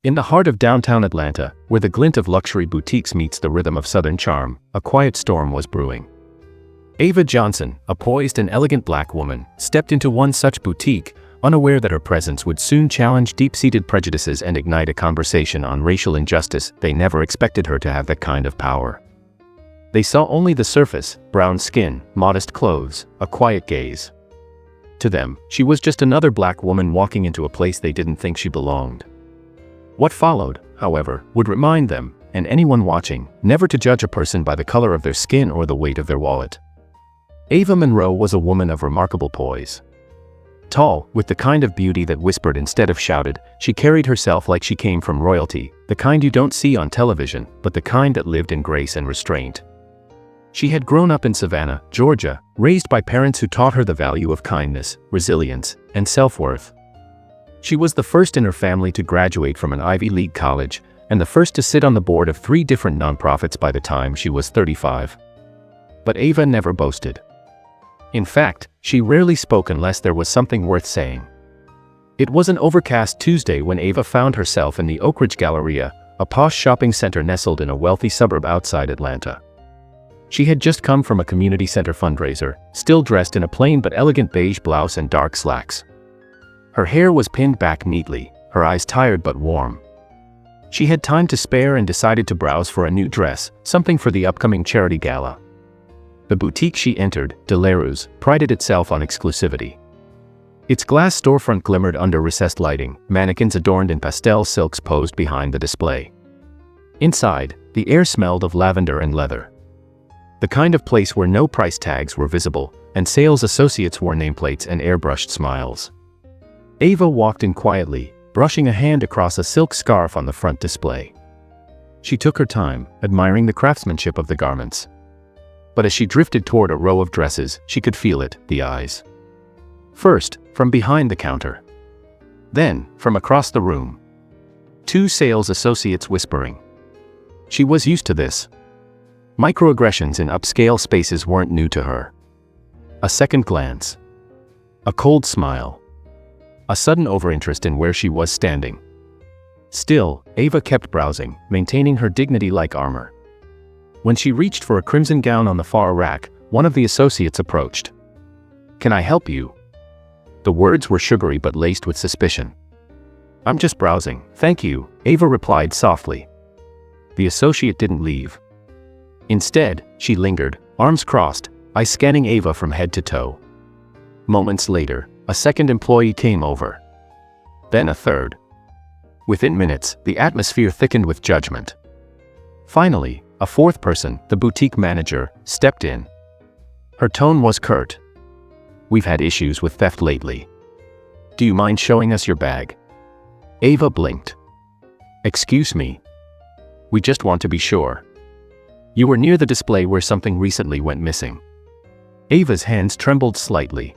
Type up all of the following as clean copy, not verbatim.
In the heart of downtown Atlanta, where the glint of luxury boutiques meets the rhythm of Southern charm, a quiet storm was brewing. Ava Johnson, a poised and elegant black woman, stepped into one such boutique, unaware that her presence would soon challenge deep-seated prejudices and ignite a conversation on racial injustice. They never expected her to have that kind of power. They saw only the surface: brown skin, modest clothes, a quiet gaze. To them, she was just another black woman walking into a place they didn't think she belonged. What followed, however, would remind them, and anyone watching, never to judge a person by the color of their skin or the weight of their wallet. Ava Monroe was a woman of remarkable poise. Tall, with the kind of beauty that whispered instead of shouted, she carried herself like she came from royalty, the kind you don't see on television, but the kind that lived in grace and restraint. She had grown up in Savannah, Georgia, raised by parents who taught her the value of kindness, resilience, and self-worth. She was the first in her family to graduate from an Ivy League college, and the first to sit on the board of 3 different nonprofits by the time she was 35. But Ava never boasted. In fact, she rarely spoke unless there was something worth saying. It was an overcast Tuesday when Ava found herself in the Oak Ridge Galleria, a posh shopping center nestled in a wealthy suburb outside Atlanta. She had just come from a community center fundraiser, still dressed in a plain but elegant beige blouse and dark slacks. Her hair was pinned back neatly, her eyes tired but warm. She had time to spare and decided to browse for a new dress, something for the upcoming charity gala. The boutique she entered, Delerus, prided itself on exclusivity. Its glass storefront glimmered under recessed lighting, mannequins adorned in pastel silks posed behind the display. Inside, the air smelled of lavender and leather. The kind of place where no price tags were visible, and sales associates wore nameplates and airbrushed smiles. Ava walked in quietly, brushing a hand across a silk scarf on the front display. She took her time, admiring the craftsmanship of the garments. But as she drifted toward a row of dresses, she could feel it, the eyes. First, from behind the counter. Then, from across the room. 2 sales associates whispering. She was used to this. Microaggressions in upscale spaces weren't new to her. A second glance. A cold smile. A sudden overinterest in where she was standing. Still, Ava kept browsing, maintaining her dignity like armor. When she reached for a crimson gown on the far rack, one of the associates approached. "Can I help you?" The words were sugary but laced with suspicion. "I'm just browsing, thank you," Ava replied softly. The associate didn't leave. Instead, she lingered, arms crossed, eyes scanning Ava from head to toe. Moments later, a second employee came over. Then a third. Within minutes, the atmosphere thickened with judgment. Finally, a fourth person, the boutique manager, stepped in. Her tone was curt. "We've had issues with theft lately. Do you mind showing us your bag?" Ava blinked. "Excuse me. We just want to be sure. You were near the display where something recently went missing." Ava's hands trembled slightly.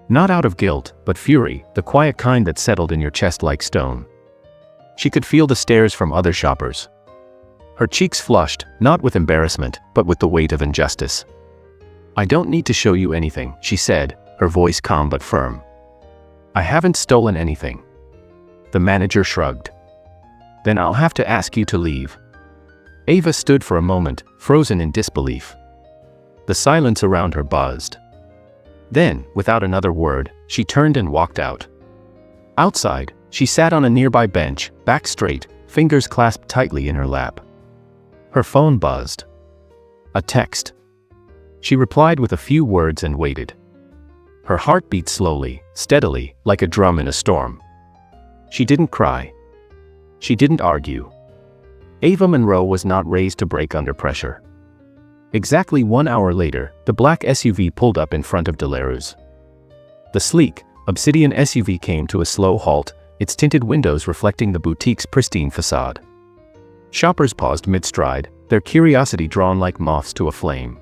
Not out of guilt, but fury, the quiet kind that settled in your chest like stone. She could feel the stares from other shoppers. Her cheeks flushed, not with embarrassment, but with the weight of injustice. "I don't need to show you anything," she said, her voice calm but firm. "I haven't stolen anything." The manager shrugged. "Then I'll have to ask you to leave." Ava stood for a moment, frozen in disbelief. The silence around her buzzed. Then, without another word, she turned and walked out. Outside, she sat on a nearby bench, back straight, fingers clasped tightly in her lap. Her phone buzzed. A text. She replied with a few words and waited. Her heart beat slowly, steadily, like a drum in a storm. She didn't cry. She didn't argue. Ava Monroe was not raised to break under pressure. Exactly 1 hour later, the black SUV pulled up in front of Delerus. The sleek, obsidian SUV came to a slow halt, its tinted windows reflecting the boutique's pristine facade. Shoppers paused mid-stride, their curiosity drawn like moths to a flame.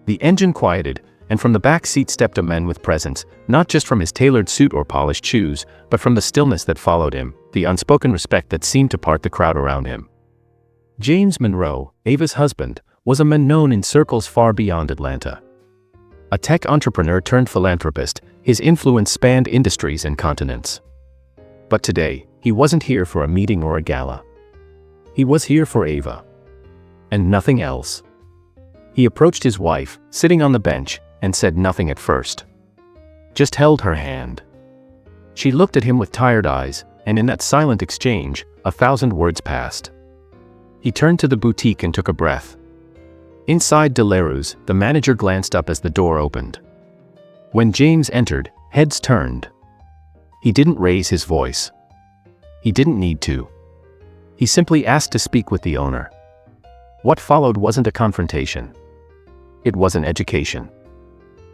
The engine quieted, and from the back seat stepped a man with presence, not just from his tailored suit or polished shoes, but from the stillness that followed him, the unspoken respect that seemed to part the crowd around him. James Monroe, Ava's husband, was a man known in circles far beyond Atlanta. A tech entrepreneur turned philanthropist, his influence spanned industries and continents. But today, He wasn't here for a meeting or a gala. He was here for Ava. And nothing else. He approached his wife, sitting on the bench, and said nothing at first. Just held her hand. She looked at him with tired eyes, and in that silent exchange, 1,000 words passed. He turned to the boutique and took a breath. Inside Delerus, the manager glanced up as the door opened. When James entered, heads turned. He didn't raise his voice. He didn't need to. He simply asked to speak with the owner. What followed wasn't a confrontation. It was an education.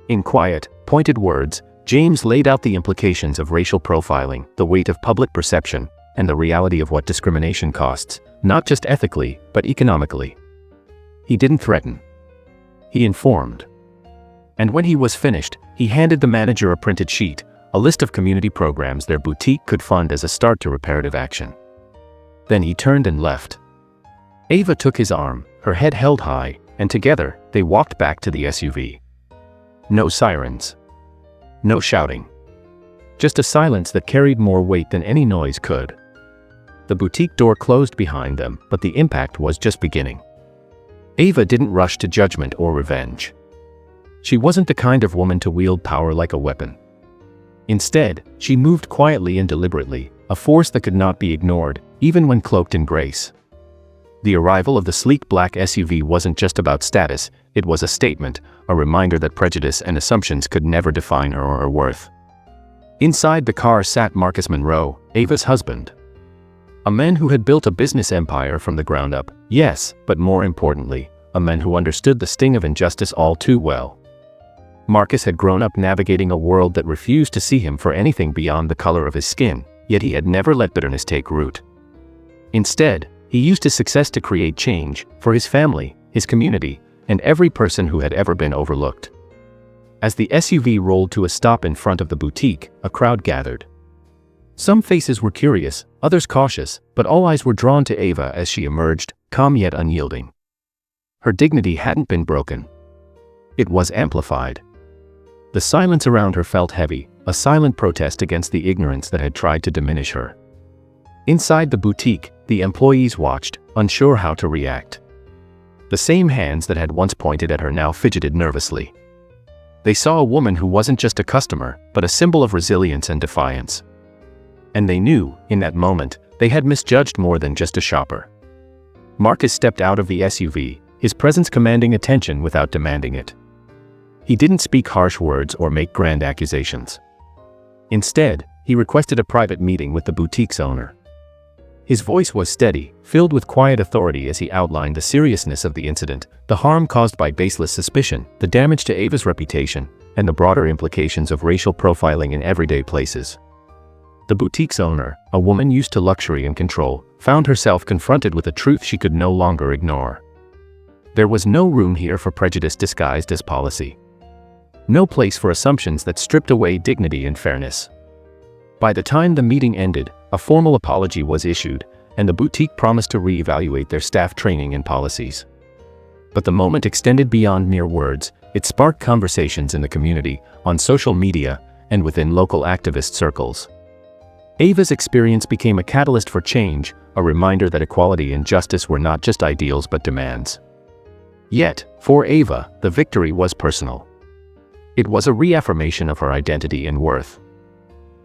In quiet, pointed words, James laid out the implications of racial profiling, the weight of public perception, and the reality of what discrimination costs, not just ethically, but economically. He didn't threaten. He informed. And when he was finished, he handed the manager a printed sheet, a list of community programs their boutique could fund as a start to reparative action. Then he turned and left. Ava took his arm, her head held high, and together, they walked back to the SUV. No sirens. No shouting. Just a silence that carried more weight than any noise could. The boutique door closed behind them, but the impact was just beginning. Ava didn't rush to judgment or revenge. She wasn't the kind of woman to wield power like a weapon. Instead, she moved quietly and deliberately, a force that could not be ignored, even when cloaked in grace. The arrival of the sleek black SUV wasn't just about status, it was a statement, a reminder that prejudice and assumptions could never define her or her worth. Inside the car sat Marcus Monroe, Ava's husband. A man who had built a business empire from the ground up, yes, but more importantly, a man who understood the sting of injustice all too well. Marcus had grown up navigating a world that refused to see him for anything beyond the color of his skin, yet he had never let bitterness take root. Instead, he used his success to create change, for his family, his community, and every person who had ever been overlooked. As the SUV rolled to a stop in front of the boutique, a crowd gathered. Some faces were curious, others cautious, but all eyes were drawn to Ava as she emerged, calm yet unyielding. Her dignity hadn't been broken. It was amplified. The silence around her felt heavy, a silent protest against the ignorance that had tried to diminish her. Inside the boutique, the employees watched, unsure how to react. The same hands that had once pointed at her now fidgeted nervously. They saw a woman who wasn't just a customer, but a symbol of resilience and defiance. And they knew, in that moment, they had misjudged more than just a shopper. Marcus stepped out of the SUV, his presence commanding attention without demanding it. He didn't speak harsh words or make grand accusations. Instead, he requested a private meeting with the boutique's owner. His voice was steady, filled with quiet authority as he outlined the seriousness of the incident, the harm caused by baseless suspicion, the damage to Ava's reputation, and the broader implications of racial profiling in everyday places. The boutique's owner, a woman used to luxury and control, found herself confronted with a truth she could no longer ignore. There was no room here for prejudice disguised as policy. No place for assumptions that stripped away dignity and fairness. By the time the meeting ended, a formal apology was issued, and the boutique promised to re-evaluate their staff training and policies. But the moment extended beyond mere words. It sparked conversations in the community, on social media, and within local activist circles. Ava's experience became a catalyst for change, a reminder that equality and justice were not just ideals but demands. Yet, for Ava, the victory was personal. It was a reaffirmation of her identity and worth.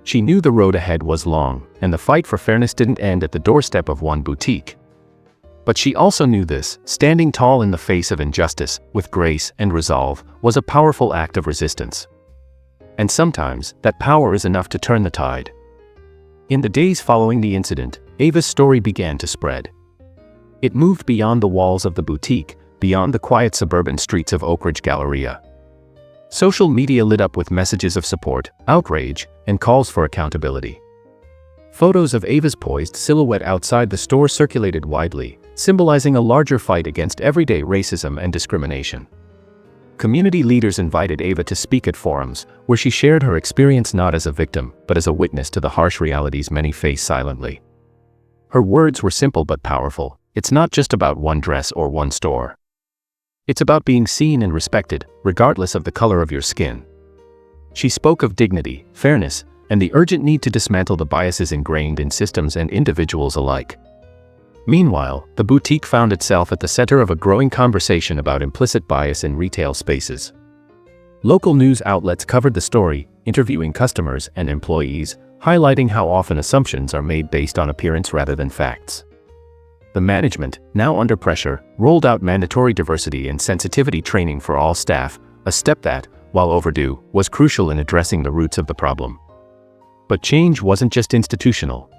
She knew the road ahead was long, and the fight for fairness didn't end at the doorstep of one boutique. But she also knew this, standing tall in the face of injustice, with grace and resolve, was a powerful act of resistance. And sometimes, that power is enough to turn the tide. In the days following the incident, Ava's story began to spread. It moved beyond the walls of the boutique, beyond the quiet suburban streets of Oak Ridge Galleria. Social media lit up with messages of support, outrage, and calls for accountability. Photos of Ava's poised silhouette outside the store circulated widely, symbolizing a larger fight against everyday racism and discrimination. Community leaders invited Ava to speak at forums, where she shared her experience not as a victim, but as a witness to the harsh realities many face silently. Her words were simple but powerful. It's not just about one dress or one store. It's about being seen and respected, regardless of the color of your skin. She spoke of dignity, fairness, and the urgent need to dismantle the biases ingrained in systems and individuals alike. Meanwhile, the boutique found itself at the center of a growing conversation about implicit bias in retail spaces. Local news outlets covered the story, interviewing customers and employees, highlighting how often assumptions are made based on appearance rather than facts. The management, now under pressure, rolled out mandatory diversity and sensitivity training for all staff, a step that, while overdue, was crucial in addressing the roots of the problem. But change wasn't just institutional.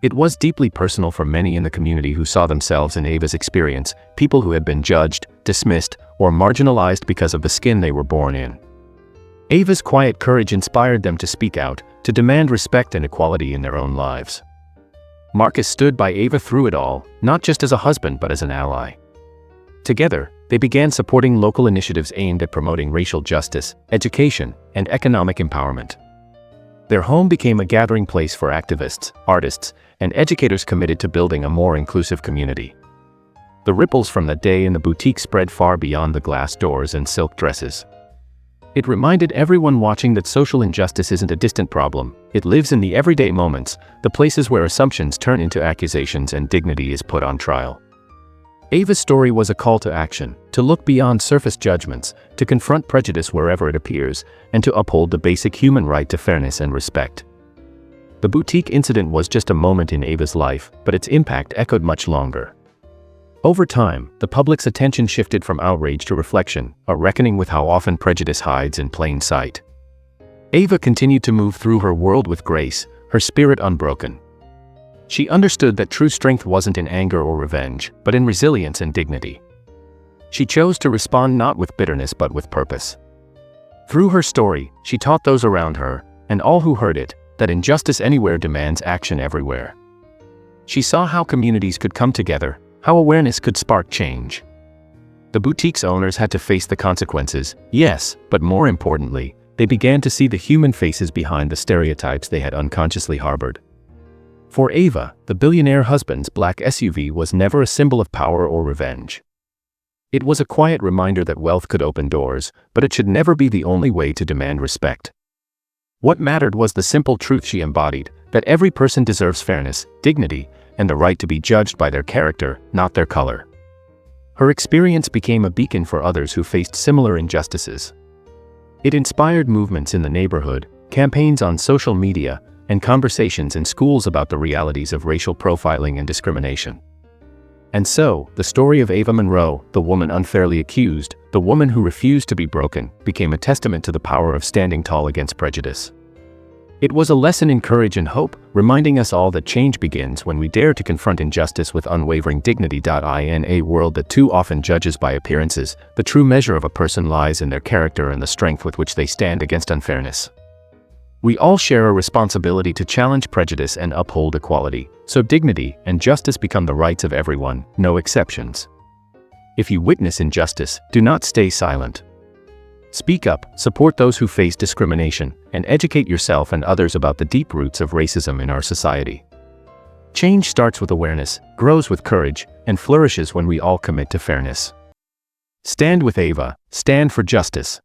It was deeply personal for many in the community who saw themselves in Ava's experience, people who had been judged, dismissed, or marginalized because of the skin they were born in. Ava's quiet courage inspired them to speak out, to demand respect and equality in their own lives. Marcus stood by Ava through it all, not just as a husband but as an ally. Together, they began supporting local initiatives aimed at promoting racial justice, education, and economic empowerment. Their home became a gathering place for activists, artists, and educators committed to building a more inclusive community. The ripples from that day in the boutique spread far beyond the glass doors and silk dresses. It reminded everyone watching that social injustice isn't a distant problem, it lives in the everyday moments, the places where assumptions turn into accusations and dignity is put on trial. Ava's story was a call to action, to look beyond surface judgments, to confront prejudice wherever it appears, and to uphold the basic human right to fairness and respect. The boutique incident was just a moment in Ava's life, but its impact echoed much longer. Over time, the public's attention shifted from outrage to reflection, a reckoning with how often prejudice hides in plain sight. Ava continued to move through her world with grace, her spirit unbroken. She understood that true strength wasn't in anger or revenge, but in resilience and dignity. She chose to respond not with bitterness but with purpose. Through her story, she taught those around her, and all who heard it, that injustice anywhere demands action everywhere. She saw how communities could come together, how awareness could spark change. The boutique's owners had to face the consequences, yes, but more importantly, they began to see the human faces behind the stereotypes they had unconsciously harbored. For Ava, the billionaire husband's black SUV was never a symbol of power or revenge. It was a quiet reminder that wealth could open doors, but it should never be the only way to demand respect. What mattered was the simple truth she embodied, that every person deserves fairness, dignity, and the right to be judged by their character, not their color. Her experience became a beacon for others who faced similar injustices. It inspired movements in the neighborhood, campaigns on social media, and conversations in schools about the realities of racial profiling and discrimination. And so, the story of Ava Monroe, the woman unfairly accused, the woman who refused to be broken, became a testament to the power of standing tall against prejudice. It was a lesson in courage and hope, reminding us all that change begins when we dare to confront injustice with unwavering dignity. In a world that too often judges by appearances, the true measure of a person lies in their character and the strength with which they stand against unfairness. We all share a responsibility to challenge prejudice and uphold equality, so dignity and justice become the rights of everyone, no exceptions. If you witness injustice, do not stay silent. Speak up, support those who face discrimination, and educate yourself and others about the deep roots of racism in our society. Change starts with awareness, grows with courage, and flourishes when we all commit to fairness. Stand with Ava, stand for justice.